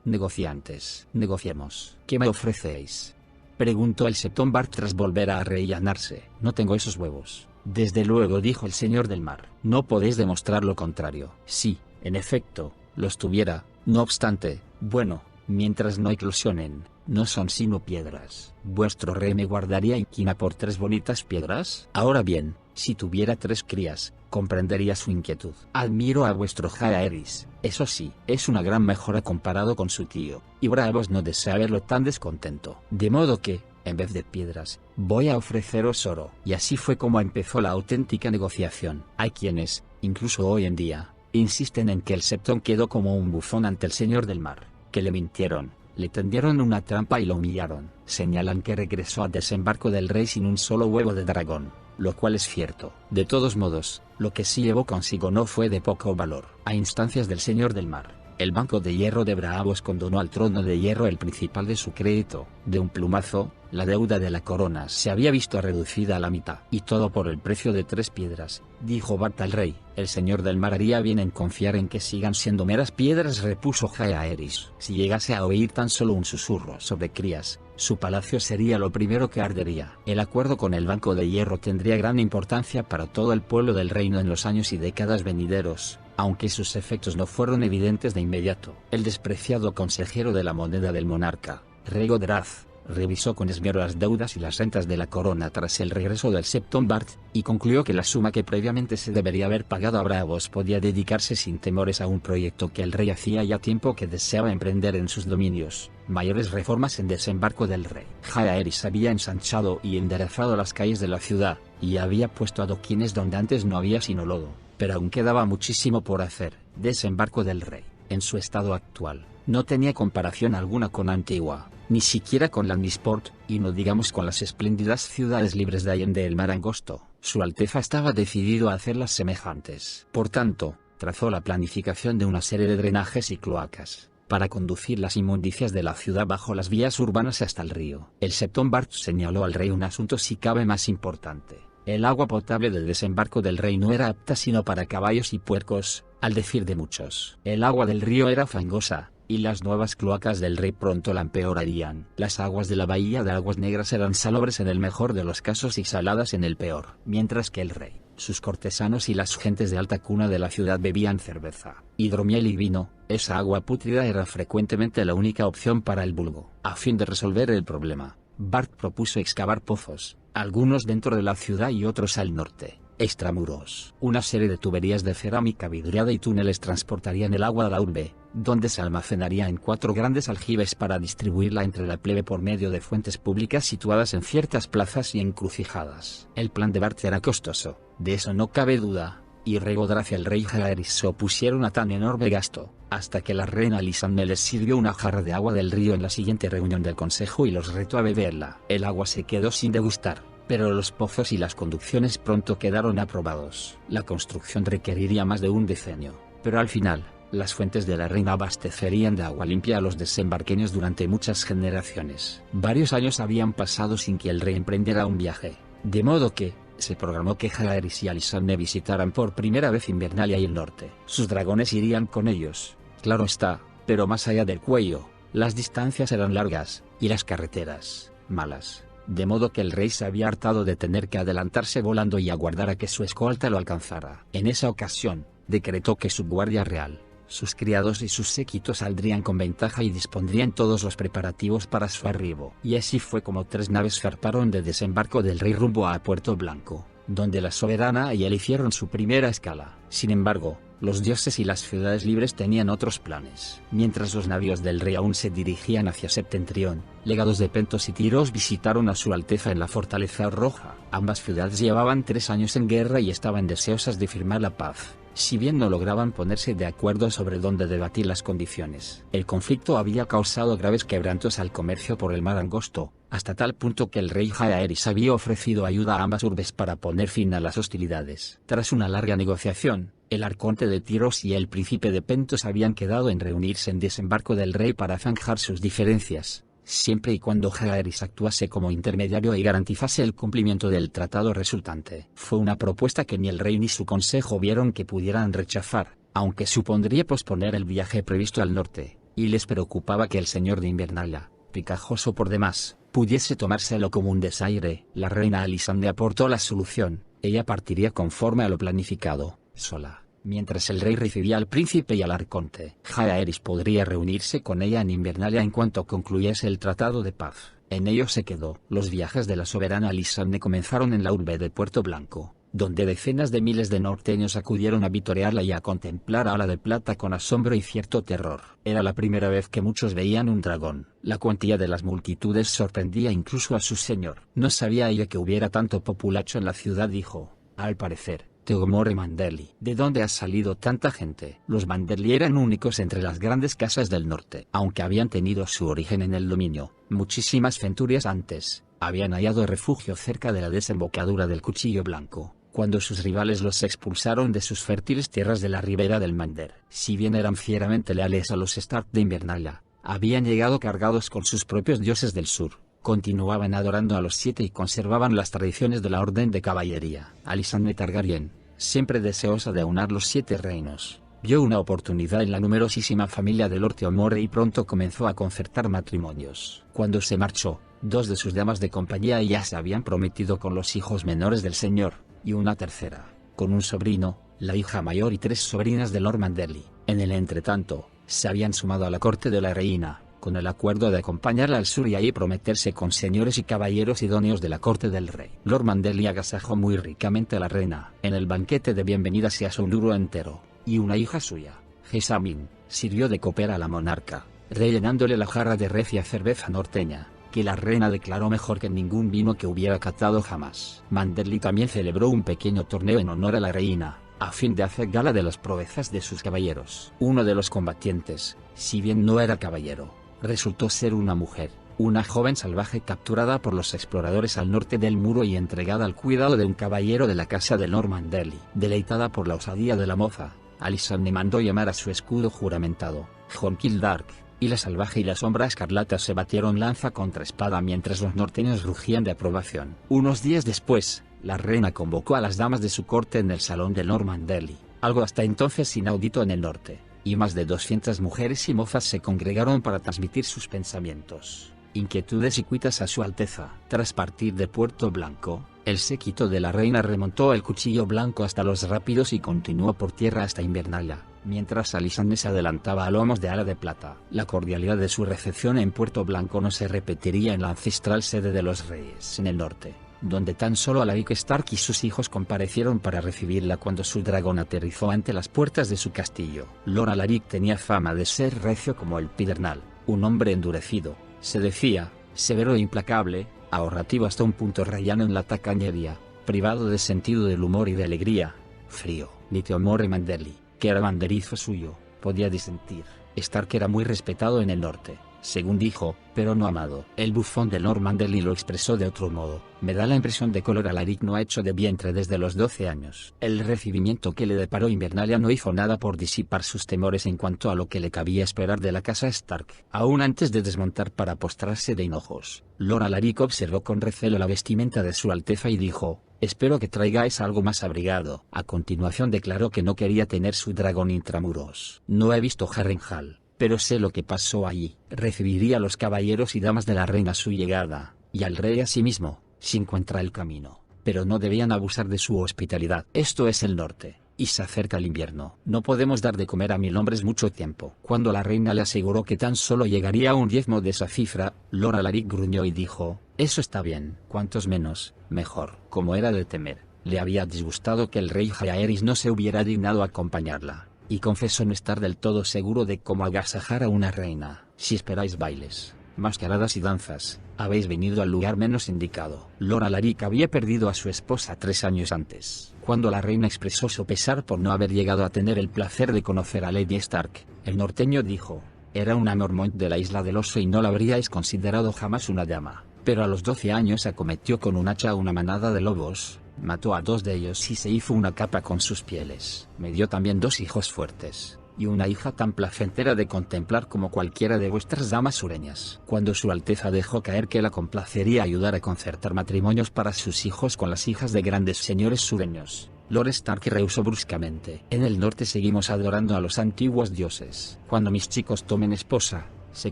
negociantes. Negociemos. ¿Qué me ofrecéis? Preguntó el Septon Bart tras volver a arrellanarse. No tengo esos huevos. Desde luego, dijo el señor del mar. No podéis demostrar lo contrario. Sí, en efecto, los tuviera. No obstante, bueno, mientras no eclosionen, no son sino piedras. ¿Vuestro rey me guardaría inquina por 3 bonitas piedras? Ahora bien, si tuviera 3 crías, comprendería su inquietud. Admiro a vuestro Jaehaerys, eso sí, es una gran mejora comparado con su tío, y Braavos no desea verlo tan descontento. De modo que, en vez de piedras, voy a ofreceros oro. Y así fue como empezó la auténtica negociación. Hay quienes, incluso hoy en día, insisten en que el Septon quedó como un bufón ante el señor del mar, que le mintieron, le tendieron una trampa y lo humillaron. Señalan que regresó al desembarco del rey sin un solo huevo de dragón, lo cual es cierto. De todos modos, lo que sí llevó consigo no fue de poco valor. A instancias del señor del mar, el Banco de Hierro de Braavos condonó al Trono de Hierro el principal de su crédito. De un plumazo, la deuda de la corona se había visto reducida a la mitad. Y todo por el precio de 3 piedras, dijo Bart al rey. El señor del mar haría bien en confiar en que sigan siendo meras piedras, repuso Jaehaerys. Si llegase a oír tan solo un susurro sobre crías, su palacio sería lo primero que ardería. El acuerdo con el Banco de Hierro tendría gran importancia para todo el pueblo del reino en los años y décadas venideros, aunque sus efectos no fueron evidentes de inmediato. El despreciado consejero de la moneda del monarca, Rego Draz, revisó con esmero las deudas y las rentas de la corona tras el regreso del Septon Bart, y concluyó que la suma que previamente se debería haber pagado a Braavos podía dedicarse sin temores a un proyecto que el rey hacía ya tiempo que deseaba emprender en sus dominios: mayores reformas en desembarco del rey. Jaehaerys había ensanchado y enderezado las calles de la ciudad, y había puesto adoquines donde antes no había sino lodo, pero aún quedaba muchísimo por hacer. Desembarco del rey, en su estado actual, no tenía comparación alguna con Antigua, ni siquiera con Lannisport, y no digamos con las espléndidas ciudades libres de Allende el mar angosto. Su Alteza estaba decidido a hacerlas semejantes. Por tanto, trazó la planificación de una serie de drenajes y cloacas, para conducir las inmundicias de la ciudad bajo las vías urbanas hasta el río. El Septon Bart señaló al rey un asunto si cabe más importante. El agua potable del desembarco del rey no era apta sino para caballos y puercos, al decir de muchos. El agua del río era fangosa, y las nuevas cloacas del rey pronto la empeorarían. Las aguas de la bahía de Aguas Negras eran salobres en el mejor de los casos y saladas en el peor. Mientras que el rey, sus cortesanos y las gentes de alta cuna de la ciudad bebían cerveza, hidromiel y vino, esa agua pútrida era frecuentemente la única opción para el vulgo. A fin de resolver el problema, Bart propuso excavar pozos, algunos dentro de la ciudad y otros al norte, extramuros. Una serie de tuberías de cerámica vidriada y túneles transportarían el agua a la urbe, donde se almacenaría en 4 grandes aljibes para distribuirla entre la plebe por medio de fuentes públicas situadas en ciertas plazas y encrucijadas. El plan de Bart era costoso, de eso no cabe duda, y Rego Draz y el rey Jaehaerys se opusieron a tan enorme gasto, hasta que la reina Lisanne les sirvió una jarra de agua del río en la siguiente reunión del consejo y los retó a beberla. El agua se quedó sin degustar, pero los pozos y las conducciones pronto quedaron aprobados. La construcción requeriría más de un decenio, pero al final, las fuentes de la reina abastecerían de agua limpia a los desembarqueños durante muchas generaciones. Varios años habían pasado sin que el rey emprendiera un viaje, de modo que se programó que Jaehaerys y Lisanne visitaran por primera vez Invernalia y el norte. Sus dragones irían con ellos, claro está, pero más allá del cuello, las distancias eran largas, y las carreteras, malas, de modo que el rey se había hartado de tener que adelantarse volando y aguardar a que su escolta lo alcanzara. En esa ocasión, decretó que su guardia real, sus criados y sus séquitos saldrían con ventaja y dispondrían todos los preparativos para su arribo. Y así fue como 3 naves zarparon de desembarco del rey rumbo a Puerto Blanco, donde la soberana y él hicieron su primera escala. Sin embargo, los dioses y las ciudades libres tenían otros planes. Mientras los navíos del rey aún se dirigían hacia Septentrión, legados de Pentos y Tyros visitaron a su Alteza en la Fortaleza Roja. Ambas ciudades llevaban 3 años en guerra y estaban deseosas de firmar la paz, si bien no lograban ponerse de acuerdo sobre dónde debatir las condiciones. El conflicto había causado graves quebrantos al comercio por el mar angosto, hasta tal punto que el rey Jaehaerys había ofrecido ayuda a ambas urbes para poner fin a las hostilidades. Tras una larga negociación, el arconte de Tyros y el príncipe de Pentos habían quedado en reunirse en desembarco del rey para zanjar sus diferencias, siempre y cuando Jaehaerys actuase como intermediario y garantizase el cumplimiento del tratado resultante. Fue una propuesta que ni el rey ni su consejo vieron que pudieran rechazar, aunque supondría posponer el viaje previsto al norte. y les preocupaba que el señor de Invernalia, picajoso por demás, pudiese tomárselo como un desaire. La reina Alisande aportó la solución: ella partiría conforme a lo planificado, sola. Mientras el rey recibía al príncipe y al arconte, Jaehaerys podría reunirse con ella en Invernalia en cuanto concluyese el tratado de paz. En ello se quedó. Los viajes de la soberana Alisande comenzaron en la urbe de Puerto Blanco, donde decenas de miles de norteños acudieron a vitorearla y a contemplar a Ala de Plata con asombro y cierto terror. Era la primera vez que muchos veían un dragón. La cuantía de las multitudes sorprendía incluso a su señor. No sabía ella que hubiera tanto populacho en la ciudad, dijo. Al parecer, Teogmore Manderly. ¿De dónde ha salido tanta gente? Los Manderly eran únicos entre las grandes casas del norte. Aunque habían tenido su origen en el dominio, muchísimas centurias antes, habían hallado refugio cerca de la desembocadura del Cuchillo Blanco, cuando sus rivales los expulsaron de sus fértiles tierras de la ribera del Mander. Si bien eran fieramente leales a los Stark de Invernalia, habían llegado cargados con sus propios dioses del sur. Continuaban adorando a los siete y conservaban las tradiciones de la Orden de Caballería. Alisande Targaryen, siempre deseosa de aunar los 7 reinos, vio una oportunidad en la numerosísima familia de Lord Teomore y pronto comenzó a concertar matrimonios. Cuando se marchó, 2 de sus damas de compañía ya se habían prometido con los hijos menores del señor, y una tercera, con un sobrino, la hija mayor y 3 sobrinas de Lord Manderly. En el entretanto, se habían sumado a la corte de la reina, con el acuerdo de acompañarla al sur y ahí prometerse con señores y caballeros idóneos de la corte del rey. Lord Manderly agasajó muy ricamente a la reina. En el banquete de bienvenida se asó un duro entero, y una hija suya, Jessamine, sirvió de copera a la monarca, rellenándole la jarra de recia cerveza norteña, que la reina declaró mejor que ningún vino que hubiera catado jamás. Manderly también celebró un pequeño torneo en honor a la reina, a fin de hacer gala de las proezas de sus caballeros. Uno de los combatientes, si bien no era caballero, resultó ser una mujer, una joven salvaje capturada por los exploradores al norte del muro y entregada al cuidado de un caballero de la casa de Lord Manderly. Deleitada por la osadía de la moza, Alisande mandó llamar a su escudo juramentado, Jonkildark, y la salvaje y la sombra escarlata se batieron lanza contra espada mientras los norteños rugían de aprobación. Unos días después, la reina convocó a las damas de su corte en el salón de Lord Manderly, algo hasta entonces inaudito en el norte, y más de 200 mujeres y mozas se congregaron para transmitir sus pensamientos, inquietudes y cuitas a su Alteza. Tras partir de Puerto Blanco, el séquito de la reina remontó el Cuchillo Blanco hasta los Rápidos y continuó por tierra hasta Invernalia, mientras Alisande se adelantaba a lomos de Ala de Plata. La cordialidad de su recepción en Puerto Blanco no se repetiría en la ancestral sede de los reyes en el norte, donde tan solo Alaric Stark y sus hijos comparecieron para recibirla cuando su dragón aterrizó ante las puertas de su castillo. Lord Alaric tenía fama de ser recio como el pedernal, un hombre endurecido, se decía, severo e implacable, ahorrativo hasta un punto rayano en la tacañería, privado de sentido del humor y de alegría, frío. Ni Teomore Manderly, que era banderizo suyo, podía disentir. Stark era muy respetado en el norte, según dijo, pero no amado. El bufón de Lord Manderly lo expresó de otro modo: me da la impresión de que Lord Alaric no ha hecho de vientre desde los 12 años. El recibimiento que le deparó Invernalia no hizo nada por disipar sus temores en cuanto a lo que le cabía esperar de la casa Stark. Aún antes de desmontar para postrarse de hinojos, Lord Alaric observó con recelo la vestimenta de su Alteza y dijo: espero que traigáis algo más abrigado. A continuación declaró que no quería tener su dragón intramuros. No he visto Harrenhal, pero sé lo que pasó allí. Recibiría a los caballeros y damas de la reina a su llegada, y al rey asimismo, si encuentra el camino, pero no debían abusar de su hospitalidad. Esto es el norte, y se acerca el invierno. No podemos dar de comer a 1000 hombres mucho tiempo. Cuando la reina le aseguró que tan solo llegaría a un 10º de esa cifra, Lord Alaric gruñó y dijo: eso está bien. Cuantos menos, mejor. Como era de temer, le había disgustado que el rey Jaehaerys no se hubiera dignado acompañarla, y confesó no estar del todo seguro de cómo agasajar a una reina. Si esperáis bailes, mascaradas y danzas, habéis venido al lugar menos indicado. Lord Alaric había perdido a su esposa 3 años antes. Cuando la reina expresó su pesar por no haber llegado a tener el placer de conocer a Lady Stark, el norteño dijo: era una mormont de la isla del oso y no la habríais considerado jamás una dama. Pero a los 12 años acometió con un hacha a una manada de lobos, mató a 2 de ellos y se hizo una capa con sus pieles. Me dio también 2 hijos fuertes, y una hija tan placentera de contemplar como cualquiera de vuestras damas sureñas. Cuando su Alteza dejó caer que la complacería ayudar a concertar matrimonios para sus hijos con las hijas de grandes señores sureños, Lord Stark rehusó bruscamente. En el norte seguimos adorando a los antiguos dioses. Cuando mis chicos tomen esposa, se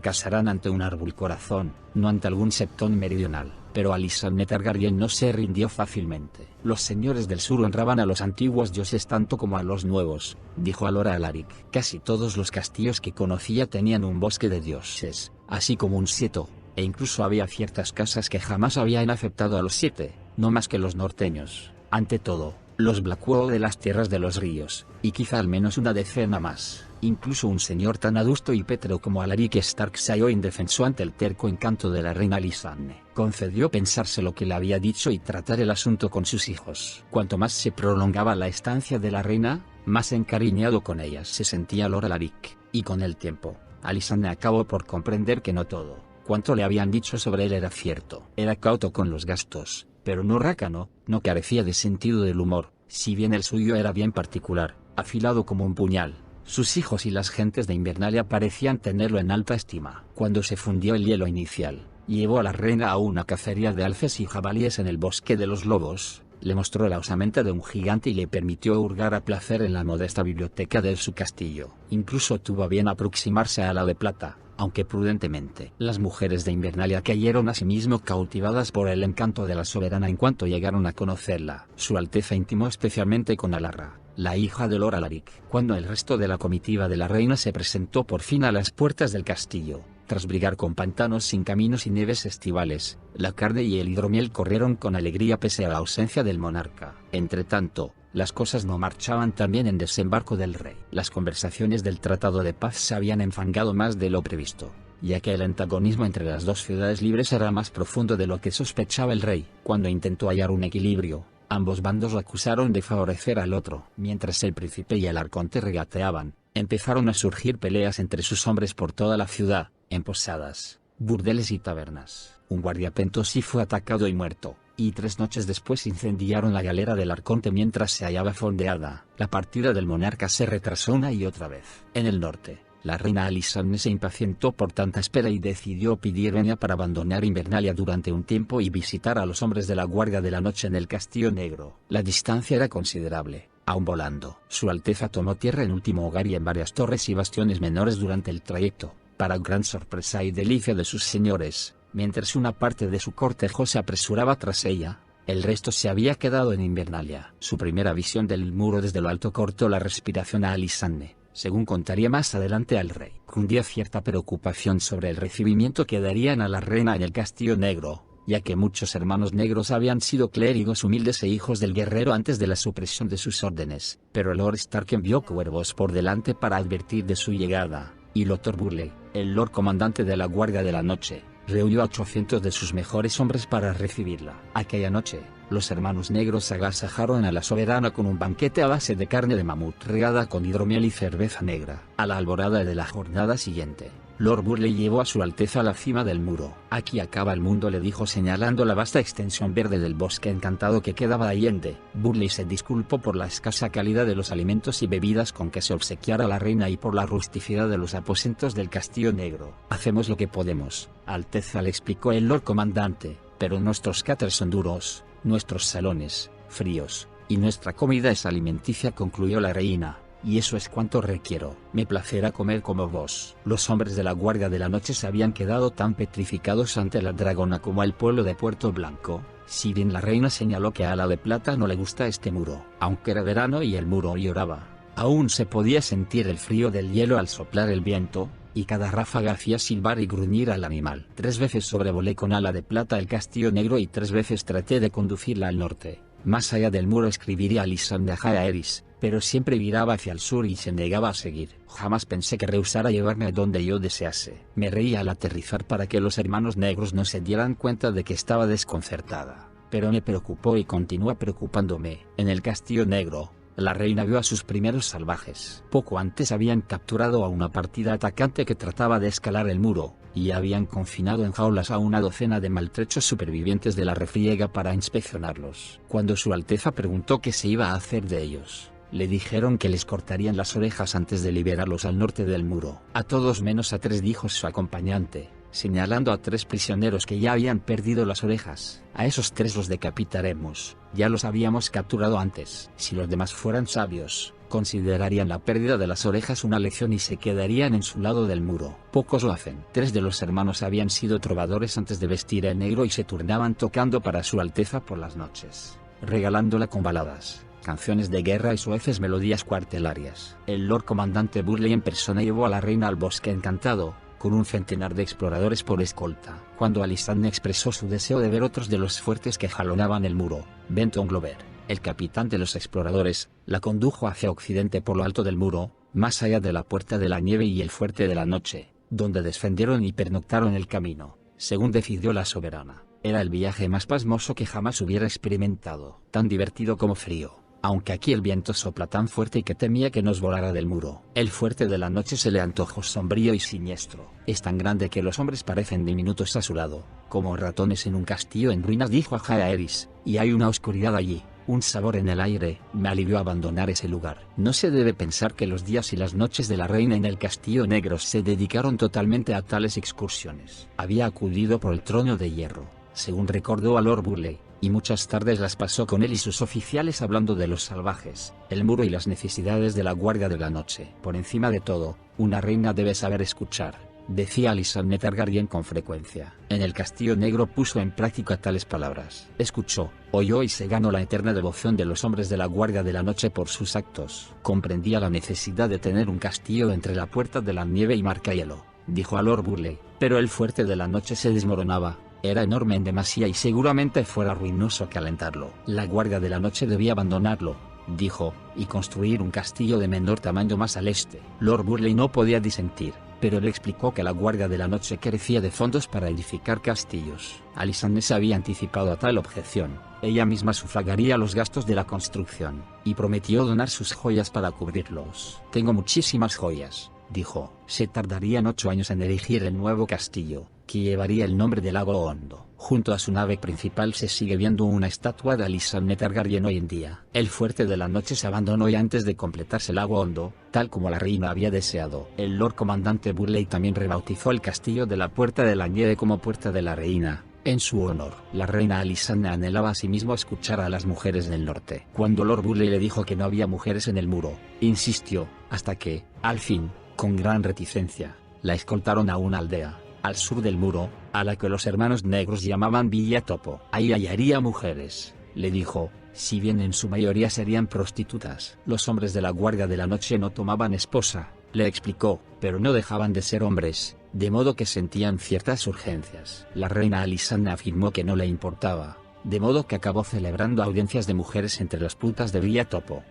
casarán ante un árbol corazón, no ante algún septón meridional. Pero Alysanne Targaryen no se rindió fácilmente. Los señores del sur honraban a los antiguos dioses tanto como a los nuevos, dijo Alora Alaric. Casi todos los castillos que conocía tenían un bosque de dioses, así como un seto, e incluso había ciertas casas que jamás habían aceptado a los 7, no más que los norteños. Ante todo, los Blackwall de las tierras de los ríos, y quizá al menos una decena más. Incluso un señor tan adusto y pétreo como Alaric Stark se halló indefenso ante el terco encanto de la reina Alysanne. Concedió pensarse lo que le había dicho y tratar el asunto con sus hijos. Cuanto más se prolongaba la estancia de la reina, más encariñado con ella se sentía Lord Alaric, y con el tiempo, Alysanne acabó por comprender que no todo cuanto le habían dicho sobre él era cierto. Era cauto con los gastos, pero no rácano, no carecía de sentido del humor, si bien el suyo era bien particular, afilado como un puñal. Sus hijos y las gentes de Invernalia parecían tenerlo en alta estima. Cuando se fundió el hielo inicial, llevó a la reina a una cacería de alces y jabalíes en el bosque de los lobos, le mostró la osamenta de un gigante y le permitió hurgar a placer en la modesta biblioteca de su castillo. Incluso tuvo a bien aproximarse a la de plata, aunque prudentemente. Las mujeres de Invernalia cayeron asimismo cautivadas por el encanto de la soberana en cuanto llegaron a conocerla. Su Alteza intimó especialmente con Alarra, la hija de Lord Alaric. Cuando el resto de la comitiva de la reina se presentó por fin a las puertas del castillo, tras brigar con pantanos sin caminos y nieves estivales, la carne y el hidromiel corrieron con alegría pese a la ausencia del monarca. Entretanto, las cosas no marchaban tan bien en Desembarco del Rey. Las conversaciones del Tratado de Paz se habían enfangado más de lo previsto, ya que el antagonismo entre las dos ciudades libres era más profundo de lo que sospechaba el rey. Cuando intentó hallar un equilibrio, ambos bandos lo acusaron de favorecer al otro. Mientras el príncipe y el arconte regateaban, empezaron a surgir peleas entre sus hombres por toda la ciudad, en posadas, burdeles y tabernas. Un guardiapento sí fue atacado y muerto, y 3 noches después incendiaron la galera del arconte mientras se hallaba fondeada. La partida del monarca se retrasó una y otra vez. En el norte, la reina Alysanne se impacientó por tanta espera y decidió pedir venia para abandonar Invernalia durante un tiempo y visitar a los hombres de la Guardia de la Noche en el Castillo Negro. La distancia era considerable, aún volando. Su Alteza tomó tierra en Último Hogar y en varias torres y bastiones menores durante el trayecto, para gran sorpresa y delicia de sus señores. Mientras una parte de su cortejo se apresuraba tras ella, el resto se había quedado en Invernalia. Su primera visión del muro desde lo alto cortó la respiración a Alysanne, según contaría más adelante al rey. Cundía cierta preocupación sobre el recibimiento que darían a la reina en el Castillo Negro, ya que muchos hermanos negros habían sido clérigos humildes e hijos del guerrero antes de la supresión de sus órdenes. Pero Lord Stark envió cuervos por delante para advertir de su llegada, y Lothar Burley, el Lord Comandante de la Guardia de la Noche, reunió a 800 de sus mejores hombres para recibirla. Aquella noche, los hermanos negros agasajaron a la soberana con un banquete a base de carne de mamut regada con hidromiel y cerveza negra. A la alborada de la jornada siguiente, Lord Burley llevó a su Alteza a la cima del muro. Aquí acaba el mundo, le dijo señalando la vasta extensión verde del bosque encantado que quedaba allende. Burley se disculpó por la escasa calidad de los alimentos y bebidas con que se obsequiara la reina y por la rusticidad de los aposentos del Castillo Negro. Hacemos lo que podemos, Alteza, le explicó el Lord Comandante, pero nuestros cáteres son duros, nuestros salones, fríos, y nuestra comida es alimenticia, concluyó la reina. Y eso es cuanto requiero. Me placerá comer como vos. Los hombres de la Guardia de la Noche se habían quedado tan petrificados ante la dragona como el pueblo de Puerto Blanco. Si bien la reina señaló que a la de plata no le gusta este muro, aunque era verano y el muro lloraba, aún se podía sentir el frío del hielo al soplar el viento, y cada ráfaga hacía silbar y gruñir al animal. 3 veces sobrevolé con ala de plata el Castillo Negro y 3 veces traté de conducirla al norte. Más allá del muro escribiría Alysanne a Jaehaerys, pero siempre viraba hacia el sur y se negaba a seguir. Jamás pensé que rehusara llevarme a donde yo desease. Me reía al aterrizar para que los hermanos negros no se dieran cuenta de que estaba desconcertada. Pero me preocupó y continúa preocupándome. En el Castillo Negro, la reina vio a sus primeros salvajes. Poco antes habían capturado a una partida atacante que trataba de escalar el muro, y habían confinado en jaulas a una docena de maltrechos supervivientes de la refriega para inspeccionarlos. Cuando su Alteza preguntó qué se iba a hacer de ellos, le dijeron que les cortarían las orejas antes de liberarlos al norte del muro. A todos menos a 3, dijo su acompañante, señalando a 3 prisioneros que ya habían perdido las orejas. A esos 3 los decapitaremos, ya los habíamos capturado antes. Si los demás fueran sabios, considerarían la pérdida de las orejas una lección y se quedarían en su lado del muro. Pocos lo hacen. 3 de los hermanos habían sido trovadores antes de vestir el negro y se turnaban tocando para su alteza por las noches, regalándola con baladas, canciones de guerra y suaves melodías cuartelarias. El Lord Comandante Burleigh en persona llevó a la reina al bosque encantado, con un centenar de exploradores por escolta. Cuando Alisande expresó su deseo de ver otros de los fuertes que jalonaban el muro, Benton Glover, el capitán de los exploradores, la condujo hacia occidente por lo alto del muro, más allá de la Puerta de la Nieve y el Fuerte de la Noche, donde descendieron y pernoctaron el camino, según decidió la soberana. Era el viaje más pasmoso que jamás hubiera experimentado, tan divertido como frío, aunque aquí el viento sopla tan fuerte que temía que nos volara del muro. El Fuerte de la Noche se le antojó sombrío y siniestro. Es tan grande que los hombres parecen diminutos a su lado, como ratones en un castillo en ruinas, dijo a Jaehaerys, y hay una oscuridad allí, un sabor en el aire. Me alivió abandonar ese lugar. No se debe pensar que los días y las noches de la reina en el Castillo Negro se dedicaron totalmente a tales excursiones. Había acudido por el trono de hierro, según recordó a Lord Burleigh, y muchas tardes las pasó con él y sus oficiales hablando de los salvajes, el muro y las necesidades de la Guardia de la Noche. Por encima de todo, una reina debe saber escuchar, decía Alysanne Targaryen con frecuencia. En el Castillo Negro puso en práctica tales palabras. Escuchó, oyó y se ganó la eterna devoción de los hombres de la Guardia de la Noche por sus actos. Comprendía la necesidad de tener un castillo entre la Puerta de la Nieve y Marcahielo, dijo a Lord Burleigh, pero el Fuerte de la Noche se desmoronaba. Era enorme en demasía y seguramente fuera ruinoso calentarlo. La Guardia de la Noche debía abandonarlo, dijo, y construir un castillo de menor tamaño más al este. Lord Burleigh no podía disentir, pero le explicó que la Guardia de la Noche carecía de fondos para edificar castillos. Alysanne se había anticipado a tal objeción. Ella misma sufragaría los gastos de la construcción, y prometió donar sus joyas para cubrirlos. Tengo muchísimas joyas, dijo. Se tardarían 8 años en erigir el nuevo castillo, que llevaría el nombre de Lago Hondo. Junto a su nave principal se sigue viendo una estatua de Alysanne Targaryen hoy en día. El Fuerte de la Noche se abandonó y antes de completarse el Lago Hondo, tal como la reina había deseado. El Lord Comandante Burleigh también rebautizó el castillo de la Puerta de la Nieve como Puerta de la Reina, en su honor. La reina Alysanne anhelaba asimismo escuchar a las mujeres del norte. Cuando Lord Burleigh le dijo que no había mujeres en el muro, insistió, hasta que, al fin, con gran reticencia, la escoltaron a una aldea, al sur del muro, a la que los hermanos negros llamaban Villa Topo. Ahí hallaría mujeres, le dijo, si bien en su mayoría serían prostitutas. Los hombres de la Guardia de la Noche no tomaban esposa, le explicó, pero no dejaban de ser hombres, de modo que sentían ciertas urgencias. La reina Alysanne afirmó que no le importaba, de modo que acabó celebrando audiencias de mujeres entre las putas de Villa Topo.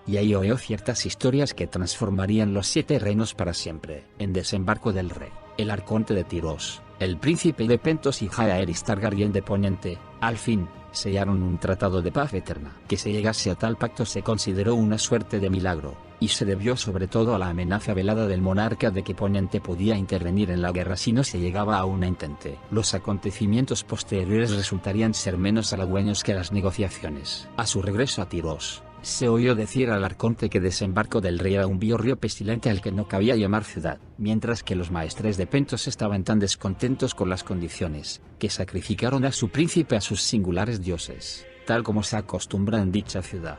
Y ahí oyó ciertas historias que transformarían los 7 reinos para siempre. En desembarco del rey, el arconte de Tyros, el príncipe de Pentos y Jaehaerys Targaryen de Poniente, al fin, sellaron un tratado de paz eterna. Que se llegase a tal pacto se consideró una suerte de milagro, y se debió sobre todo a la amenaza velada del monarca de que Poniente podía intervenir en la guerra si no se llegaba a una entente. Los acontecimientos posteriores resultarían ser menos halagüeños que las negociaciones. A su regreso a Tyros, se oyó decir al arconte que desembarco del rey era un río pestilente al que no cabía llamar ciudad, mientras que los maestres de Pentos estaban tan descontentos con las condiciones, que sacrificaron a su príncipe a sus singulares dioses, tal como se acostumbra en dicha ciudad.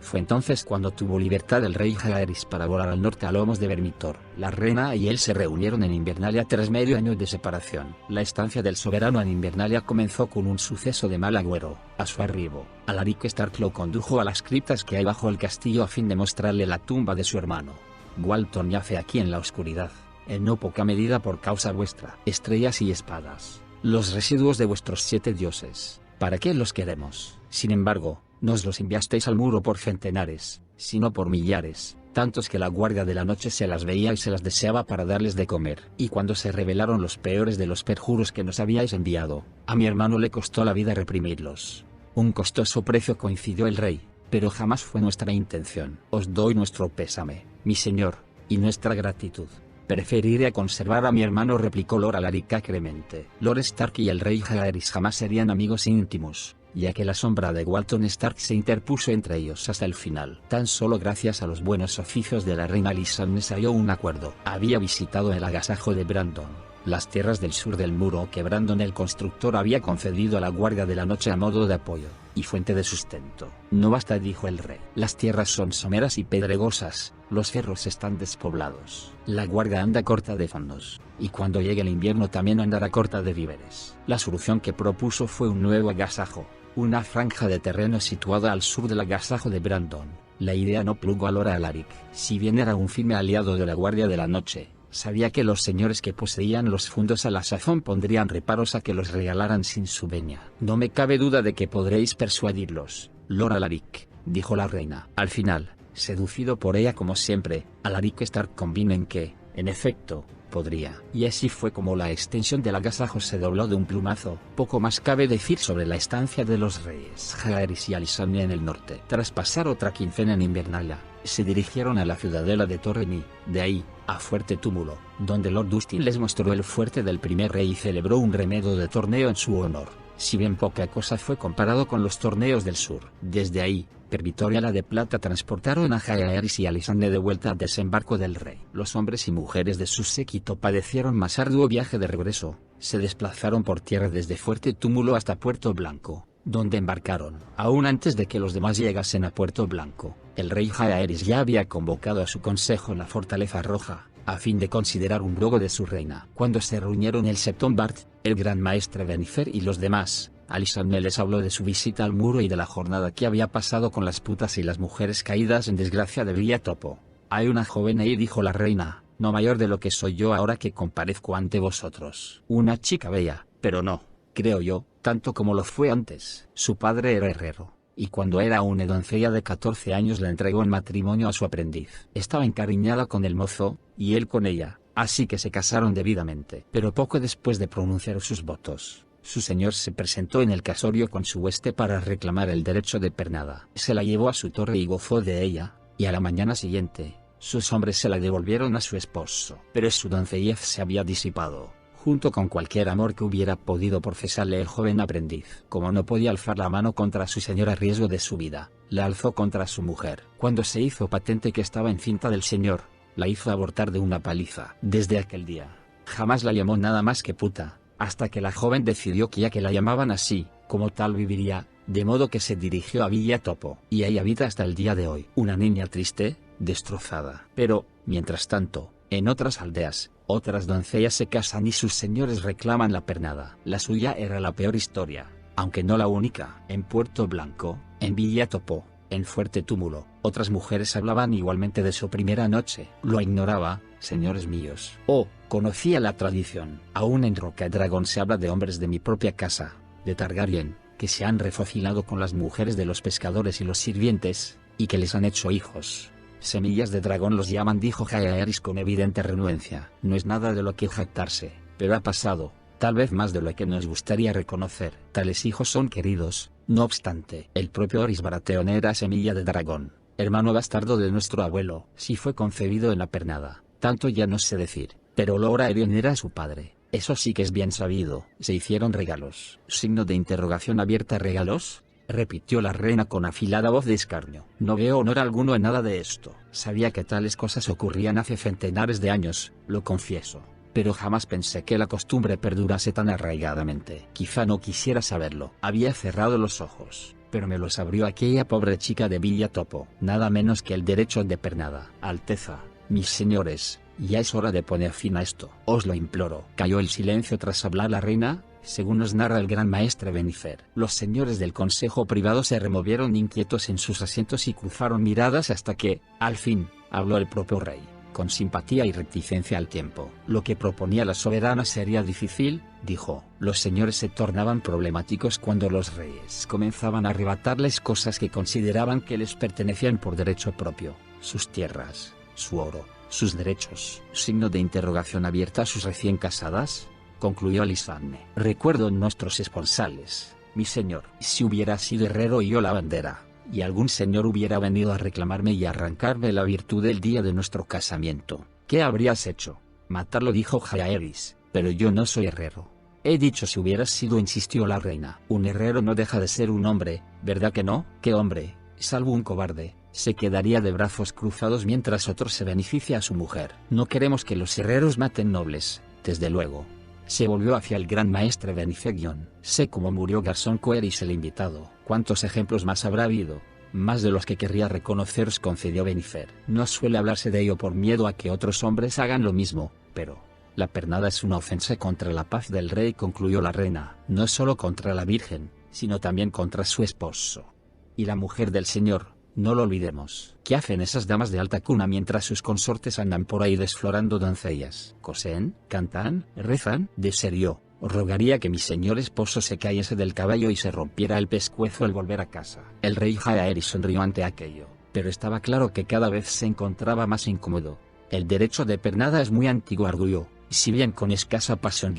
Fue entonces cuando tuvo libertad el rey Jaehaerys para volar al norte a lomos de Vermitor. La reina y él se reunieron en Invernalia tras medio año de separación. La estancia del soberano en Invernalia comenzó con un suceso de mal agüero. A su arribo, Alaric Stark lo condujo a las criptas que hay bajo el castillo a fin de mostrarle la tumba de su hermano. Walton yace aquí en la oscuridad, en no poca medida por causa vuestra. Estrellas y espadas, los residuos de vuestros 7 dioses, ¿para qué los queremos? Sin embargo, nos los enviasteis al muro por centenares, sino por millares, tantos que la Guardia de la Noche se las veía y se las deseaba para darles de comer. Y cuando se revelaron los peores de los perjuros que nos habíais enviado, a mi hermano le costó la vida reprimirlos. Un costoso precio, coincidió el rey, pero jamás fue nuestra intención. Os doy nuestro pésame, mi señor, y nuestra gratitud. Preferiré a conservar a mi hermano, replicó Lord Alaric acremente. Lord Stark y el rey Jaehaerys jamás serían amigos íntimos, ya que la sombra de Walton Stark se interpuso entre ellos hasta el final. Tan solo gracias a los buenos oficios de la reina Alysanne se halló un acuerdo. Había visitado el agasajo de Brandon, las tierras del sur del muro que Brandon el constructor había concedido a la Guardia de la Noche a modo de apoyo y fuente de sustento. No basta, dijo el rey. Las tierras son someras y pedregosas, los cerros están despoblados. La Guardia anda corta de fondos, y cuando llegue el invierno también andará corta de víveres. La solución que propuso fue un nuevo agasajo, una franja de terreno situada al sur del agasajo de Brandon. La idea no plugo a Lord Alaric. Si bien era un firme aliado de la Guardia de la Noche, sabía que los señores que poseían los fondos a la sazón pondrían reparos a que los regalaran sin su venia. No me cabe duda de que podréis persuadirlos, Lord Alaric, dijo la reina. Al final, seducido por ella como siempre, Alaric Stark convino en que, en efecto, podría. Y así fue como la extensión del agasajo se dobló de un plumazo. Poco más cabe decir sobre la estancia de los reyes Jaehaerys y Alysanne en el norte. Tras pasar otra quincena en Invernalia, se dirigieron a la ciudadela de Torren y, de ahí, a Fuerte Túmulo, donde Lord Dustin les mostró el fuerte del primer rey y celebró un remedo de torneo en su honor. Si bien poca cosa fue comparado con los torneos del sur. Desde ahí, per Victoria la de Plata transportaron a Jaehaerys y Alysanne de vuelta al desembarco del rey. Los hombres y mujeres de su séquito padecieron más arduo viaje de regreso. Se desplazaron por tierra desde Fuerte Túmulo hasta Puerto Blanco, donde embarcaron. Aún antes de que los demás llegasen a Puerto Blanco, el rey Jaehaerys ya había convocado a su consejo en la Fortaleza Roja, a fin de considerar un ruego de su reina. Cuando se reunieron el Septon Bart, el gran maestre Benifer y los demás, Alysanne les habló de su visita al muro y de la jornada que había pasado con las putas y las mujeres caídas en desgracia de Villa Topo. Hay una joven ahí, dijo la reina, no mayor de lo que soy yo ahora que comparezco ante vosotros. Una chica bella, pero no, creo yo, tanto como lo fue antes. Su padre era herrero, y cuando era una doncella de 14 años la entregó en matrimonio a su aprendiz. Estaba encariñada con el mozo, y él con ella, así que se casaron debidamente. Pero poco después de pronunciar sus votos, su señor se presentó en el casorio con su hueste para reclamar el derecho de pernada. Se la llevó a su torre y gozó de ella, y a la mañana siguiente, sus hombres se la devolvieron a su esposo. Pero su doncellez se había disipado, junto con cualquier amor que hubiera podido profesarle el joven aprendiz. Como no podía alzar la mano contra su señor a riesgo de su vida, la alzó contra su mujer. Cuando se hizo patente que estaba encinta del señor, la hizo abortar de una paliza. Desde aquel día, jamás la llamó nada más que puta, hasta que la joven decidió que ya que la llamaban así, como tal viviría, de modo que se dirigió a Villa Topo. Y ahí habita hasta el día de hoy, una niña triste, destrozada. Pero, mientras tanto, en otras aldeas, otras doncellas se casan y sus señores reclaman la pernada. La suya era la peor historia, aunque no la única. En Puerto Blanco, en Villa Topo, en Fuerte Túmulo, otras mujeres hablaban igualmente de su primera noche. Lo ignoraba, señores míos. Oh, conocía la tradición. Aún en Rocadragón se habla de hombres de mi propia casa, de Targaryen, que se han refocilado con las mujeres de los pescadores y los sirvientes, y que les han hecho hijos. Semillas de dragón los llaman, dijo Jaehaerys con evidente renuencia. No es nada de lo que jactarse, pero ha pasado, tal vez más de lo que nos gustaría reconocer. Tales hijos son queridos. No obstante, el propio Orys Baratheon era semilla de dragón, hermano bastardo de nuestro abuelo. Si fue concebido en la pernada, tanto ya no sé decir, pero Lord Aerion era su padre, eso sí que es bien sabido. Se hicieron regalos. Signo de interrogación abierta. ¿Regalos?, repitió la reina con afilada voz de escarnio. No veo honor alguno en nada de esto. Sabía que tales cosas ocurrían hace centenares de años, lo confieso, pero jamás pensé que la costumbre perdurase tan arraigadamente. Quizá no quisiera saberlo. Había cerrado los ojos, pero me los abrió aquella pobre chica de Villa Topo. Nada menos que el derecho de pernada. Alteza, mis señores, ya es hora de poner fin a esto. Os lo imploro. Cayó el silencio tras hablar la reina. Según nos narra el gran maestre Benifer, los señores del consejo privado se removieron inquietos en sus asientos y cruzaron miradas hasta que, al fin, habló el propio rey, con simpatía y reticencia al tiempo. Lo que proponía la soberana sería difícil, dijo. Los señores se tornaban problemáticos cuando los reyes comenzaban a arrebatarles cosas que consideraban que les pertenecían por derecho propio, sus tierras, su oro, sus derechos. Signo de interrogación abierta. ¿A sus recién casadas?, concluyó Alysanne. Recuerdo nuestros esponsales, mi señor. Si hubiera sido herrero y yo la bandera, y algún señor hubiera venido a reclamarme y arrancarme la virtud el día de nuestro casamiento, ¿qué habrías hecho? Matarlo, dijo Jaehaerys. Pero yo no soy herrero. He dicho si hubieras sido, insistió la reina. Un herrero no deja de ser un hombre, ¿verdad que no? ¿Qué hombre, salvo un cobarde, se quedaría de brazos cruzados mientras otro se beneficia a su mujer? No queremos que los herreros maten nobles, desde luego. Se volvió hacia el gran maestre Benifegion. Sé cómo murió Garzón Coeris el invitado. ¿Cuántos ejemplos más habrá habido? Más de los que querría reconoceros, concedió Benifer. No suele hablarse de ello por miedo a que otros hombres hagan lo mismo, pero la pernada es una ofensa contra la paz del rey, concluyó la reina. No solo contra la Virgen, sino también contra su esposo. Y la mujer del Señor, no lo olvidemos. ¿Qué hacen esas damas de alta cuna mientras sus consortes andan por ahí desflorando doncellas? ¿Cosen? ¿Cantan? ¿Rezan? De serio, os rogaría que mi señor esposo se cayese del caballo y se rompiera el pescuezo al volver a casa. El rey Jaehaerys sonrió ante aquello, pero estaba claro que cada vez se encontraba más incómodo. El derecho de pernada es muy antiguo, arguyó, y si bien con escasa pasión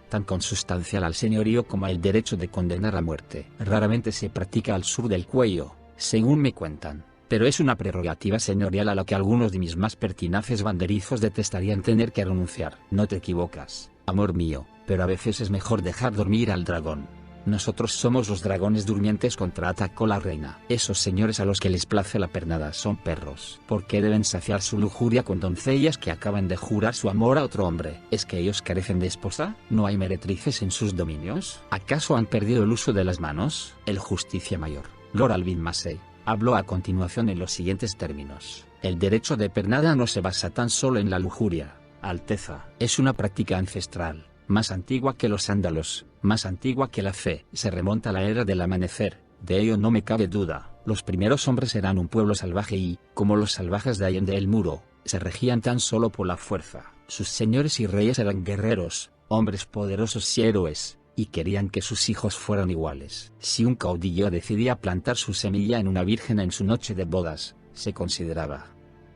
tan consustancial al señorío como el derecho de condenar a muerte, raramente se practica al sur del cuello, según me cuentan, pero es una prerrogativa señorial a la que algunos de mis más pertinaces banderizos detestarían tener que renunciar. No te equivocas, amor mío, pero a veces es mejor dejar dormir al dragón. Nosotros somos los dragones durmientes, contraatacó la reina. Esos señores a los que les place la pernada son perros. ¿Por qué deben saciar su lujuria con doncellas que acaban de jurar su amor a otro hombre? ¿Es que ellos carecen de esposa? ¿No hay meretrices en sus dominios? ¿Acaso han perdido el uso de las manos? El justicia mayor, Lord Alvin Massey, habló a continuación en los siguientes términos. El derecho de pernada no se basa tan solo en la lujuria, Alteza. Es una práctica ancestral, más antigua que los sándalos, más antigua que la fe. Se remonta a la era del amanecer, de ello no me cabe duda. Los primeros hombres eran un pueblo salvaje y, como los salvajes de Allende el Muro, se regían tan solo por la fuerza. Sus señores y reyes eran guerreros, hombres poderosos y héroes, y querían que sus hijos fueran iguales. Si un caudillo decidía plantar su semilla en una virgen en su noche de bodas, se consideraba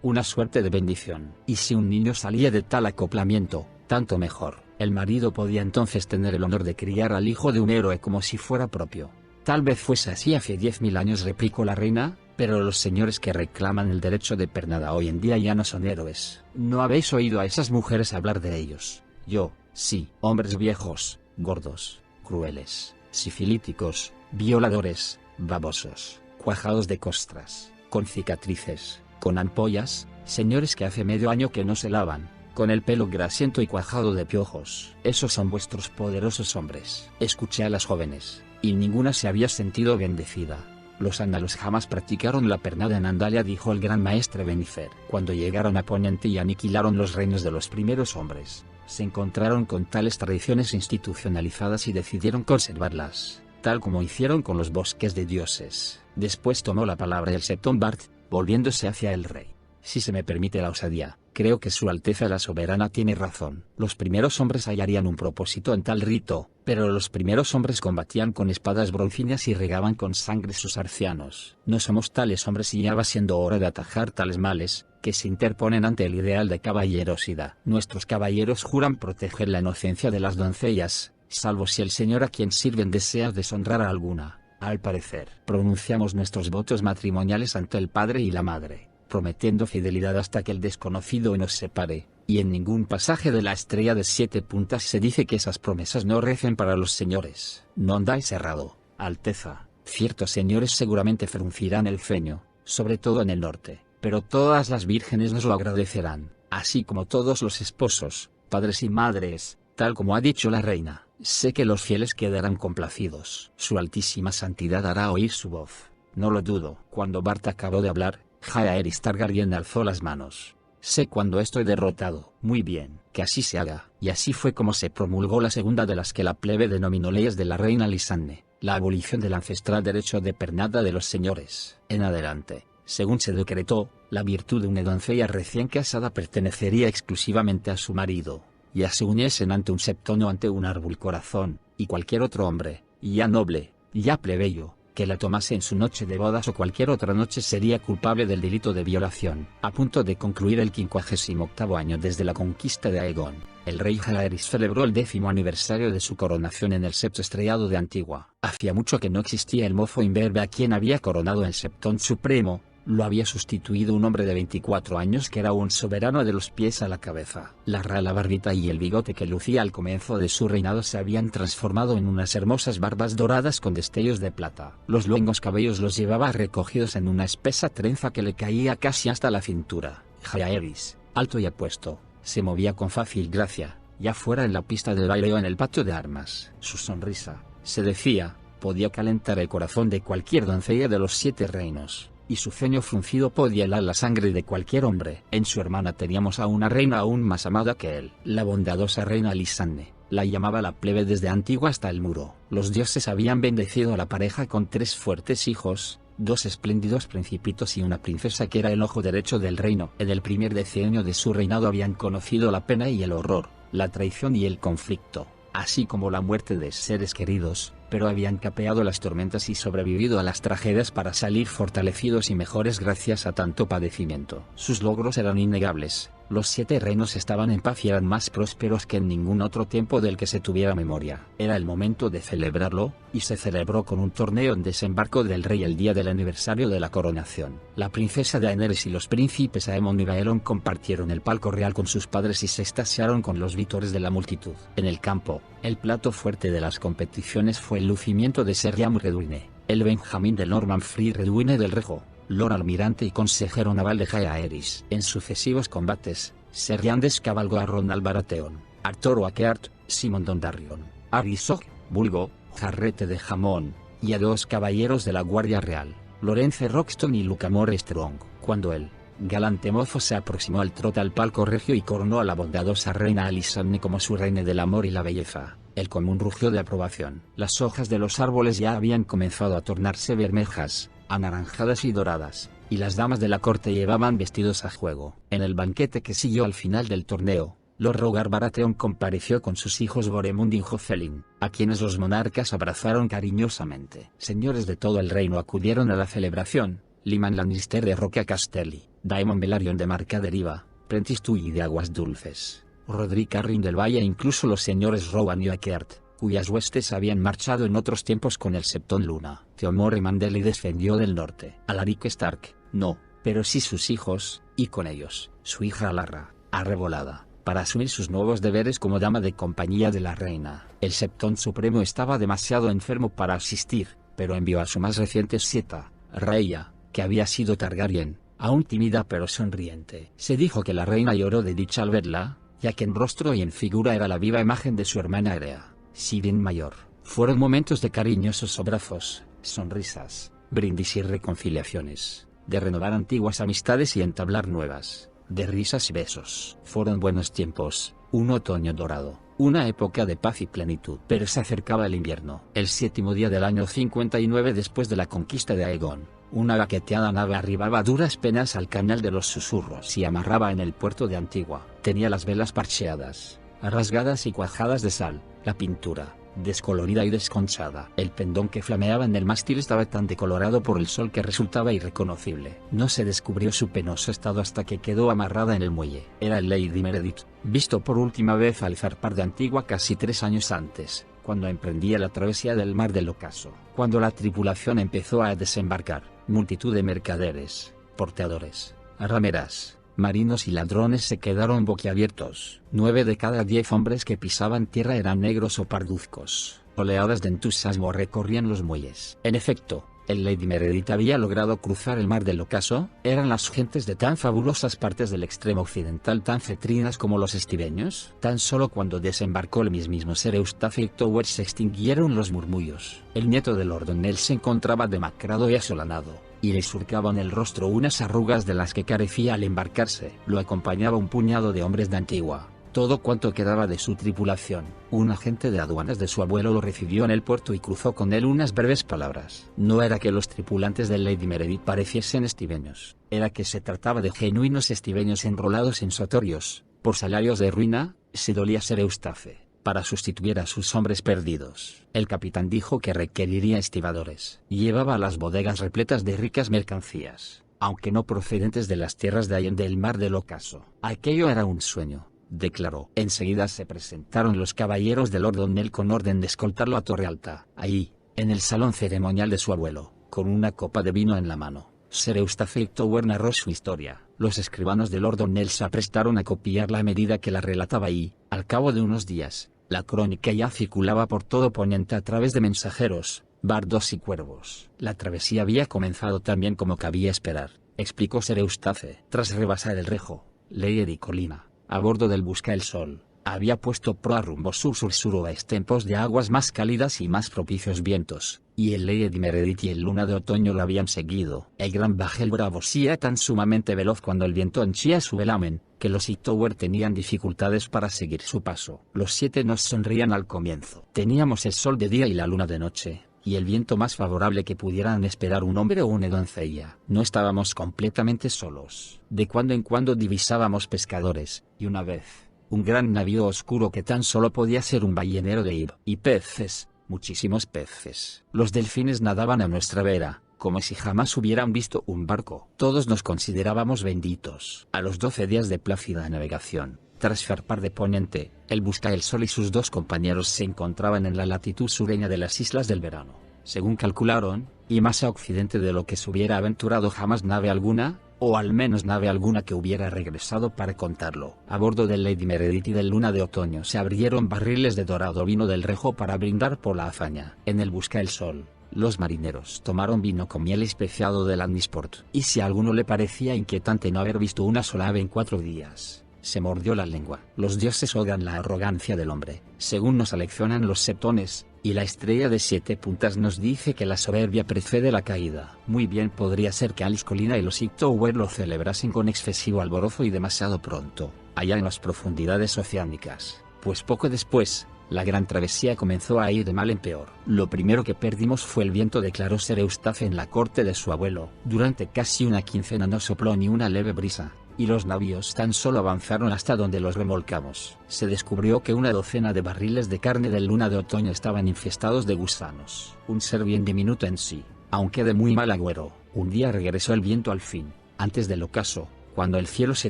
una suerte de bendición. Y si un niño salía de tal acoplamiento, tanto mejor. El marido podía entonces tener el honor de criar al hijo de un héroe como si fuera propio. Tal vez fuese así hace 10.000 años, replicó la reina, pero los señores que reclaman el derecho de pernada hoy en día ya no son héroes. ¿No habéis oído a esas mujeres hablar de ellos? Yo, sí, hombres viejos, gordos, crueles, sifilíticos, violadores, babosos, cuajados de costras, con cicatrices, con ampollas, señores que hace medio año que no se lavan, con el pelo grasiento y cuajado de piojos. Esos son vuestros poderosos hombres. Escuché a las jóvenes, y ninguna se había sentido bendecida. Los ándalos jamás practicaron la pernada en Andalia, dijo el gran maestre Benifer. Cuando llegaron a Poniente y aniquilaron los reinos de los primeros hombres, se encontraron con tales tradiciones institucionalizadas y decidieron conservarlas, tal como hicieron con los bosques de dioses. Después tomó la palabra el Septon Bart, volviéndose hacia el rey. Si se me permite la osadía, creo que Su Alteza la Soberana tiene razón. Los primeros hombres hallarían un propósito en tal rito, pero los primeros hombres combatían con espadas broncíneas y regaban con sangre sus arcianos. No somos tales hombres y ya va siendo hora de atajar tales males, que se interponen ante el ideal de caballerosidad. Nuestros caballeros juran proteger la inocencia de las doncellas, salvo si el señor a quien sirven desea deshonrar a alguna. Al parecer, pronunciamos nuestros votos matrimoniales ante el padre y la madre, prometiendo fidelidad hasta que el desconocido nos separe, y en ningún pasaje de la Estrella de 7 puntas se dice que esas promesas no recen para los señores. No andáis errado, Alteza. Ciertos señores seguramente fruncirán el ceño, sobre todo en el norte, pero todas las vírgenes nos lo agradecerán, así como todos los esposos, padres y madres, tal como ha dicho la reina. Sé que los fieles quedarán complacidos. Su altísima santidad hará oír su voz, no lo dudo. Cuando Bart acabó de hablar, Jaehaerys Targaryen alzó las manos. Sé cuando estoy derrotado. Muy bien, que así se haga. Y así fue como se promulgó la segunda de las que la plebe denominó leyes de la reina Lisanne, la abolición del ancestral derecho de pernada de los señores. En adelante, según se decretó, la virtud de una doncella recién casada pertenecería exclusivamente a su marido, ya se uniesen ante un septón o ante un árbol corazón, y cualquier otro hombre, ya noble, ya plebeyo, que la tomase en su noche de bodas o cualquier otra noche sería culpable del delito de violación. A punto de concluir el 58º año desde la conquista de Aegon, el rey Jaehaerys celebró el 10º aniversario de su coronación en el septo estrellado de Antigua. Hacía mucho que no existía el mozo imberbe a quien había coronado el septón supremo. Lo había sustituido un hombre de 24 años que era un soberano de los pies a la cabeza. La rala barbita y el bigote que lucía al comienzo de su reinado se habían transformado en unas hermosas barbas doradas con destellos de plata. Los luengos cabellos los llevaba recogidos en una espesa trenza que le caía casi hasta la cintura. Jaehaerys, alto y apuesto, se movía con fácil gracia, ya fuera en la pista de baile o en el patio de armas. Su sonrisa, se decía, podía calentar el corazón de cualquier doncella de los 7 reinos, y su ceño fruncido podía helar la sangre de cualquier hombre. En su hermana teníamos a una reina aún más amada que él, la bondadosa reina Lisanne. La llamaba la plebe desde Antigua hasta el muro. Los dioses habían bendecido a la pareja con 3 fuertes hijos, 2 espléndidos principitos y una princesa que era el ojo derecho del reino. En el primer decenio de su reinado habían conocido la pena y el horror, la traición y el conflicto, así como la muerte de seres queridos, pero habían capeado las tormentas y sobrevivido a las tragedias para salir fortalecidos y mejores gracias a tanto padecimiento. Sus logros eran innegables. Los 7 reinos estaban en paz y eran más prósperos que en ningún otro tiempo del que se tuviera memoria. Era el momento de celebrarlo, y se celebró con un torneo en desembarco del rey el día del aniversario de la coronación. La princesa Daenerys y los príncipes Aemon y Baelon compartieron el palco real con sus padres y se extasiaron con los vítores de la multitud. En el campo, el plato fuerte de las competiciones fue el lucimiento de Ser Riam Redwine, el Benjamín de Norman Free Redwine del Rejo, Lord Almirante y consejero naval de Jaehaerys. En sucesivos combates, Ser Riam descabalgó a Ronald Baratheon, Arthur Oakheart, Simon Dondarrion, Arisog, Bulgo, Jarrete de Jamón, y a 2 caballeros de la Guardia Real, Lorence Roxton y Lucamore Strong. Cuando el galante mozo se aproximó al trote al palco regio y coronó a la bondadosa reina Lisanne como su reina del amor y la belleza, el común rugió de aprobación. Las hojas de los árboles ya habían comenzado a tornarse bermejas, anaranjadas y doradas, y las damas de la corte llevaban vestidos a juego. En el banquete que siguió al final del torneo, Lord Rogar Baratheon compareció con sus hijos Boremund y Jocelyn, a quienes los monarcas abrazaron cariñosamente. Señores de todo el reino acudieron a la celebración: Lyman Lannister de Roca Castelli, Daemon Velaryon de Marca Deriva, Prentice Tully de Aguas Dulces, Roderick Arryn del Valle e incluso los señores Rowan y Oakheart, cuyas huestes habían marchado en otros tiempos con el Septón Luna. Theomore Manderly defendió del norte. Alaric Stark, no, pero sí sus hijos, y con ellos, su hija Alarra, arrebolada, para asumir sus nuevos deberes como dama de compañía de la reina. El Septón Supremo estaba demasiado enfermo para asistir, pero envió a su más reciente sieta, Rhaeya, que había sido Targaryen, aún tímida pero sonriente. Se dijo que la reina lloró de dicha al verla, ya que en rostro y en figura era la viva imagen de su hermana Aerea. Si bien mayor, fueron momentos de cariñosos abrazos, sonrisas, brindis y reconciliaciones, de renovar antiguas amistades y entablar nuevas, de risas y besos. Fueron buenos tiempos, un otoño dorado, una época de paz y plenitud. Pero se acercaba el invierno. El 7º día del año 59 después de la conquista de Aegon, una baqueteada nave arribaba a duras penas al canal de los susurros y amarraba en el puerto de Antigua. Tenía las velas parcheadas, rasgadas y cuajadas de sal, la pintura, descolorida y desconchada. El pendón que flameaba en el mástil estaba tan decolorado por el sol que resultaba irreconocible. No se descubrió su penoso estado hasta que quedó amarrada en el muelle. Era el Lady Meredith, visto por última vez al zarpar de Antigua casi 3 años antes, cuando emprendía la travesía del mar del ocaso. Cuando la tripulación empezó a desembarcar, multitud de mercaderes, porteadores, rameras, marinos y ladrones se quedaron boquiabiertos. 9 de cada 10 hombres que pisaban tierra eran negros o parduzcos. Oleadas de entusiasmo recorrían los muelles. En efecto, el Lady Meredith había logrado cruzar el mar del ocaso. Eran las gentes de tan fabulosas partes del extremo occidental tan cetrinas como los estibeños. Tan solo cuando desembarcó el mismísimo Ser Eustace Towers se extinguieron los murmullos. El nieto de Lord O'Neill se encontraba demacrado y asolanado, y le surcaban el rostro unas arrugas de las que carecía al embarcarse. Lo acompañaba un puñado de hombres de Antigua, todo cuanto quedaba de su tripulación. Un agente de aduanas de su abuelo lo recibió en el puerto y cruzó con él unas breves palabras. No era que los tripulantes de Lady Meredith pareciesen estibeños, era que se trataba de genuinos estibeños enrolados en sotorios. Por salarios de ruina, se dolía Ser Eustace, para sustituir a sus hombres perdidos. El capitán dijo que requeriría estibadores. Llevaba las bodegas repletas de ricas mercancías, aunque no procedentes de las tierras de allende el mar del ocaso. Aquello era un sueño, declaró. Enseguida se presentaron los caballeros de Lord O'Neill con orden de escoltarlo a Torre Alta. Allí, en el salón ceremonial de su abuelo, con una copa de vino en la mano, Ser Eustace Tower narró su historia. Los escribanos de Lord O'Neill se aprestaron a copiarla a medida que la relataba y, al cabo de unos días, la crónica ya circulaba por todo Poniente a través de mensajeros, bardos y cuervos. La travesía había comenzado tan bien como cabía esperar, explicó Ser Eustace. Tras rebasar el Rejo, Leyer y Colina, a bordo del Busca el Sol, había puesto proa rumbo sur-sur-suroeste en pos de aguas más cálidas y más propicios vientos, y el Lady Meredith y el Luna de Otoño lo habían seguido. El gran bajel Bravo era tan sumamente veloz cuando el viento henchía su velamen, que los Hightower tenían dificultades para seguir su paso. Los 7 nos sonrían al comienzo. Teníamos el sol de día y la luna de noche, y el viento más favorable que pudieran esperar un hombre o una doncella. No estábamos completamente solos. De cuando en cuando divisábamos pescadores, y una vez, un gran navío oscuro que tan solo podía ser un ballenero de Ib. Y peces, muchísimos peces. Los delfines nadaban a nuestra vera, como si jamás hubieran visto un barco. Todos nos considerábamos benditos. A los 12 días de plácida navegación, tras zarpar de poniente, el Busca el Sol y sus 2 compañeros se encontraban en la latitud sureña de las Islas del Verano, según calcularon, y más a occidente de lo que se hubiera aventurado jamás nave alguna, o al menos nave alguna que hubiera regresado para contarlo. A bordo del Lady Meredith y del Luna de Otoño se abrieron barriles de dorado vino del Rejo para brindar por la hazaña. En el Busca el Sol, los marineros tomaron vino con miel especiado del Lannisport, y si a alguno le parecía inquietante no haber visto una sola ave en 4 días, se mordió la lengua. Los dioses odian la arrogancia del hombre, según nos aleccionan los septones, y la estrella de 7 puntas nos dice que la soberbia precede la caída. Muy bien podría ser que Alice Colina y los Hightower lo celebrasen con excesivo alborozo y demasiado pronto, allá en las profundidades oceánicas, pues poco después, la gran travesía comenzó a ir de mal en peor. Lo primero que perdimos fue el viento, declaró Ser Eustace en la corte de su abuelo. Durante casi una quincena no sopló ni una leve brisa, y los navíos tan solo avanzaron hasta donde los remolcamos. Se descubrió que una docena de barriles de carne del Luna de Otoño estaban infestados de gusanos. Un ser bien diminuto en sí, aunque de muy mal agüero. Un día regresó el viento al fin, antes del ocaso, cuando el cielo se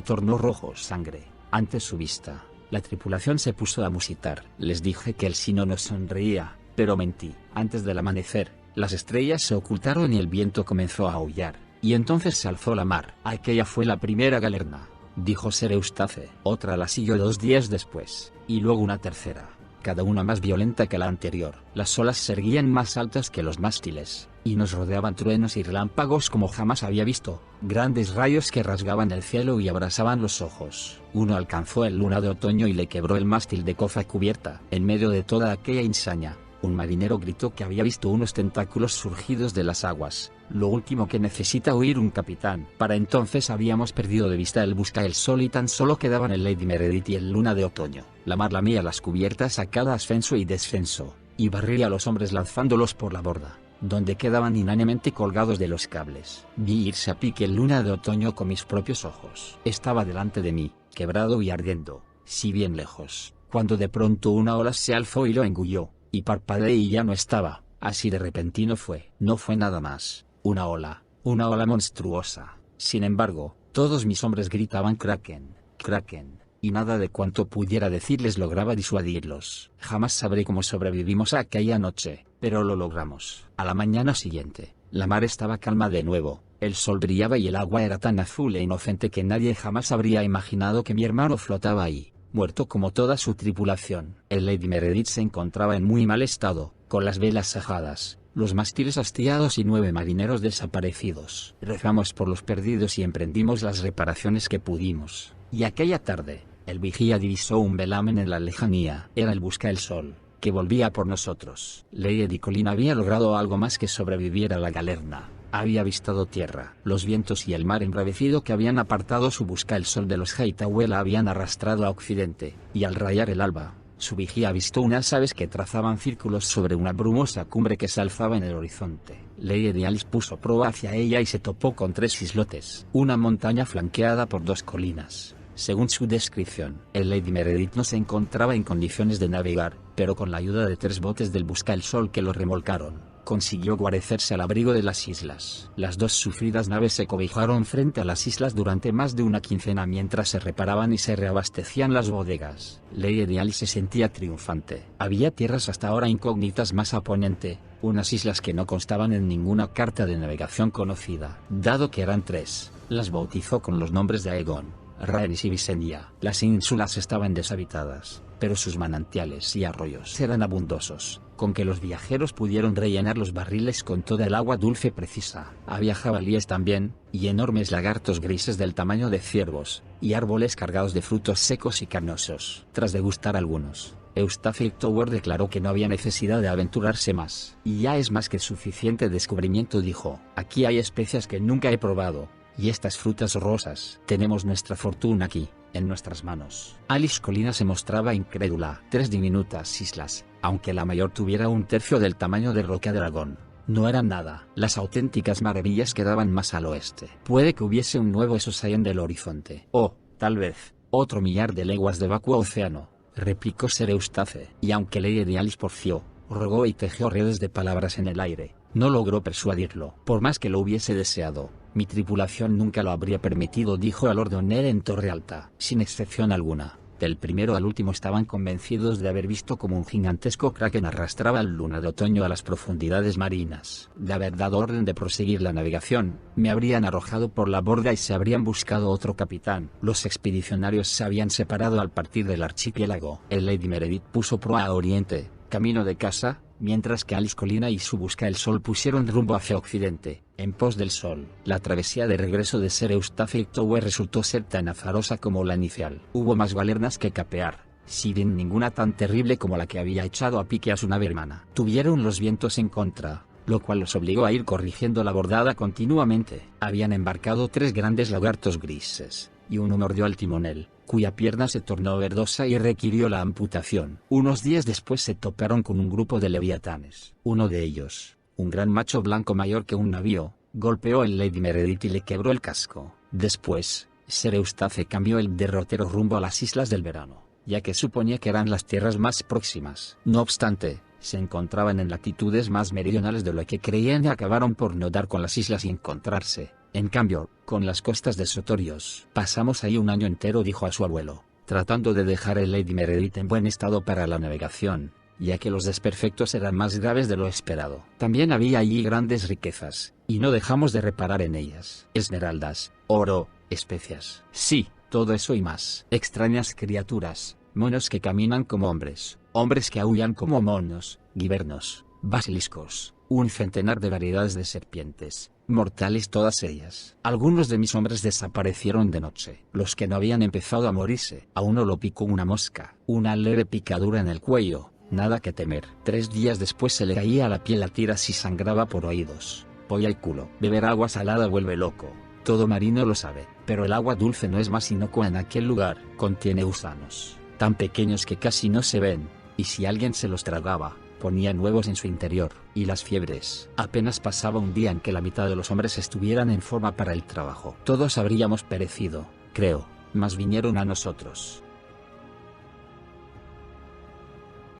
tornó rojo sangre, ante su vista. La tripulación se puso a musitar. Les dije que el sino nos sonreía, pero mentí. Antes del amanecer, las estrellas se ocultaron y el viento comenzó a aullar, y entonces se alzó la mar. Aquella fue la primera galerna, dijo Ser Eustace. Otra la siguió 2 días después, y luego una tercera, cada una más violenta que la anterior. Las olas se erguían más altas que los mástiles, y nos rodeaban truenos y relámpagos como jamás había visto, grandes rayos que rasgaban el cielo y abrasaban los ojos. Uno alcanzó el Luna de Otoño y le quebró el mástil de cofa cubierta. En medio de toda aquella insaña, un marinero gritó que había visto unos tentáculos surgidos de las aguas, lo último que necesita oír un capitán. Para entonces habíamos perdido de vista el Busca el Sol y tan solo quedaban el Lady Meredith y el Luna de Otoño. La mar lamía las cubiertas a cada ascenso y descenso, y barría a los hombres lanzándolos por la borda, donde quedaban inanimemente colgados de los cables. Vi irse a pique el Luna de Otoño con mis propios ojos. Estaba delante de mí, quebrado y ardiendo, si bien lejos, cuando de pronto una ola se alzó y lo engulló, y parpadeé y ya no estaba. Así de repentino fue. No fue nada más, una ola monstruosa. Sin embargo, todos mis hombres gritaban Kraken, Kraken, y nada de cuanto pudiera decirles lograba disuadirlos. Jamás sabré cómo sobrevivimos a aquella noche, pero lo logramos. A la mañana siguiente, la mar estaba calma de nuevo, el sol brillaba y el agua era tan azul e inocente que nadie jamás habría imaginado que mi hermano flotaba ahí, muerto como toda su tripulación. El Lady Meredith se encontraba en muy mal estado, con las velas ajadas, los mástiles hastiados y 9 marineros desaparecidos. Rezamos por los perdidos y emprendimos las reparaciones que pudimos, y aquella tarde, el vigía divisó un velamen en la lejanía. Era el Busca el Sol, que volvía por nosotros. Lady Colin había logrado algo más que sobrevivir a la galerna. Había avistado tierra. Los vientos y el mar embravecido que habían apartado su Busca el Sol de los Hightower la habían arrastrado a occidente, y al rayar el alba, su vigía avistó unas aves que trazaban círculos sobre una brumosa cumbre que se alzaba en el horizonte. Lady Alice puso proa hacia ella y se topó con 3 islotes, una montaña flanqueada por 2 colinas. Según su descripción, el Lady Meredith no se encontraba en condiciones de navegar, pero con la ayuda de 3 botes del Busca el Sol que lo remolcaron, consiguió guarecerse al abrigo de las islas. Las 2 sufridas naves se cobijaron frente a las islas durante más de una quincena mientras se reparaban y se reabastecían las bodegas. Lady Alice se sentía triunfante. Había tierras hasta ahora incógnitas más a poniente, unas islas que no constaban en ninguna carta de navegación conocida. Dado que eran 3, las bautizó con los nombres de Aegon, Rhaenys y Visenya. Las ínsulas estaban deshabitadas, pero sus manantiales y arroyos eran abundosos, con que los viajeros pudieron rellenar los barriles con toda el agua dulce precisa. Había jabalíes también, y enormes lagartos grises del tamaño de ciervos, y árboles cargados de frutos secos y carnosos. Tras degustar algunos, Eustace Hightower declaró que no había necesidad de aventurarse más. Y ya es más que suficiente descubrimiento, dijo. Aquí hay especias que nunca he probado, y estas frutas rosas. Tenemos nuestra fortuna aquí, en nuestras manos. Alice Colina se mostraba incrédula. 3 diminutas islas, aunque la mayor tuviera un tercio del tamaño de Roca Dragón, no eran nada. Las auténticas maravillas quedaban más al oeste. Puede que hubiese un nuevo esos ahí en el horizonte. O, tal vez, otro millar de leguas de vacuo océano, replicó Sir Eustace. Y aunque Lady Alice porfió, rogó y tejió redes de palabras en el aire, no logró persuadirlo. Por más que lo hubiese deseado, mi tripulación nunca lo habría permitido, dijo a Lord O'Neill en torre alta. Sin excepción alguna, del primero al último estaban convencidos de haber visto como un gigantesco kraken arrastraba al luna de otoño a las profundidades marinas. De haber dado orden de proseguir la navegación, me habrían arrojado por la borda y se habrían buscado otro capitán. Los expedicionarios se habían separado al partir del archipiélago. El Lady Meredith puso proa a oriente, camino de casa, mientras que Alice Colina y su busca el sol pusieron rumbo hacia occidente, en pos del sol. La travesía de regreso de Sir Eustace Hightower resultó ser tan azarosa como la inicial. Hubo más galernas que capear, si bien ninguna tan terrible como la que había echado a pique a su nave hermana. Tuvieron los vientos en contra, lo cual los obligó a ir corrigiendo la bordada continuamente. Habían embarcado 3 grandes lagartos grises, y uno mordió al timonel, cuya pierna se tornó verdosa y requirió la amputación. Unos días después se toparon con un grupo de leviatanes. Uno de ellos, un gran macho blanco mayor que un navío, golpeó el Lady Meredith y le quebró el casco. Después, Sir Eustace cambió el derrotero rumbo a las Islas del Verano, ya que suponía que eran las tierras más próximas. No obstante, se encontraban en latitudes más meridionales de lo que creían y acabaron por no dar con las islas y encontrarse, en cambio, con las costas de Sotorios. Pasamos ahí un año entero, dijo a su abuelo, tratando de dejar el Lady Meredith en buen estado para la navegación, ya que los desperfectos eran más graves de lo esperado. También había allí grandes riquezas, y no dejamos de reparar en ellas. Esmeraldas, oro, especias. Sí, todo eso y más. Extrañas criaturas, monos que caminan como hombres, hombres que aúllan como monos, guibernos, basiliscos, un centenar de variedades de serpientes, mortales todas ellas. Algunos de mis hombres desaparecieron de noche. Los que no habían empezado a morirse, a uno lo picó una mosca, una leve picadura en el cuello, nada que temer. 3 días después se le caía la piel a tiras y sangraba por oídos, polla y culo. Beber agua salada vuelve loco, todo marino lo sabe, pero el agua dulce no es más inocua en aquel lugar. Contiene gusanos, tan pequeños que casi no se ven, y si alguien se los tragaba, ponían huevos en su interior. Y las fiebres. Apenas pasaba un día en que la mitad de los hombres estuvieran en forma para el trabajo. Todos habríamos perecido, creo, mas vinieron a nosotros.